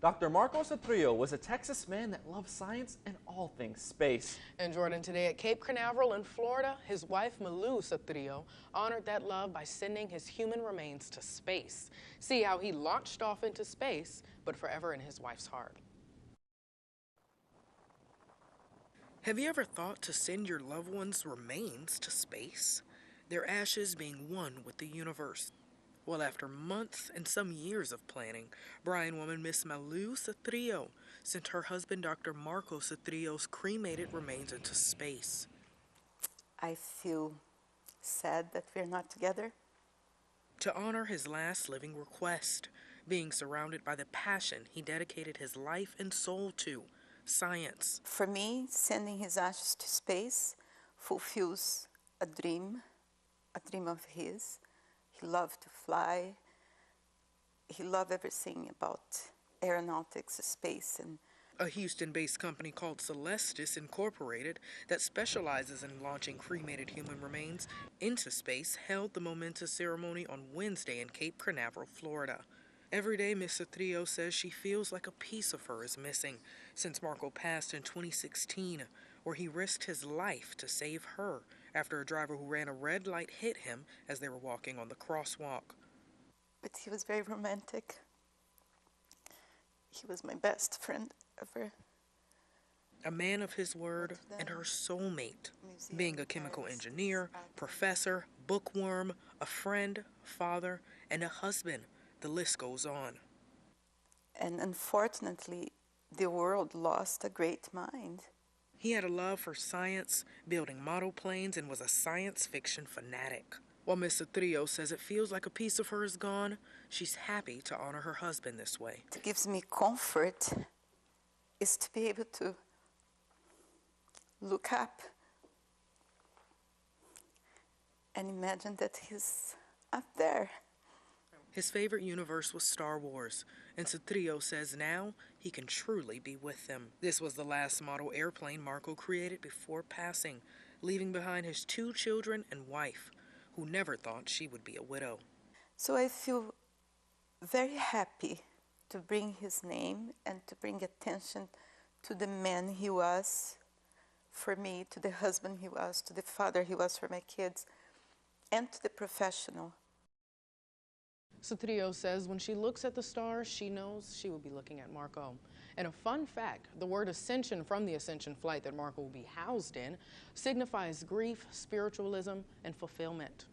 Dr. Malu Satyro was a Texas man that loved science and all things space. And Jordan, today at Cape Canaveral in Florida, his wife Malu Satyro honored that love by sending his human remains to space. See how he launched off into space, but forever in his wife's heart. Have you ever thought to send your loved one's remains to space? Their ashes being one with the universe. Well, after months and some years of planning, Bryan woman Miss Malu Satyro sent her husband Dr. Malu Satyro's cremated remains into space. I feel sad that we're not together. To honor his last living request, being surrounded by the passion he dedicated his life and soul to, science. For me, sending his ashes to space fulfills a dream of his. He loved to fly. He loved everything about aeronautics, space, and a Houston-based company called Celestis Incorporated that specializes in launching cremated human remains into space held the momentous ceremony on Wednesday in Cape Canaveral, Florida. Every day, Miss Satyro says she feels like a piece of her is missing since Marco passed in 2016, where he risked his life to save her after a driver who ran a red light hit him as they were walking on the crosswalk. But he was very romantic. He was my best friend ever. A man of his word and her soulmate, being a chemical engineer, professor, bookworm, a friend, father, and a husband. The list goes on. And unfortunately, the world lost a great mind. He had a love for science, building model planes, and was a science fiction fanatic. While Miss Satyro says it feels like a piece of her is gone, she's happy to honor her husband this way. What gives me comfort is to be able to look up and imagine that he's up there. His favorite universe was Star Wars, and Satyro says now he can truly be with them. This was the last model airplane Marco created before passing, leaving behind his 2 children and wife, who never thought she would be a widow. So I feel very happy to bring his name and to bring attention to the man he was for me, to the husband he was, to the father he was for my kids, and to the professional. Satyro says when she looks at the stars, she knows she will be looking at Marco. And a fun fact, the word ascension from the Ascension flight that Marco will be housed in signifies grief, spiritualism, and fulfillment.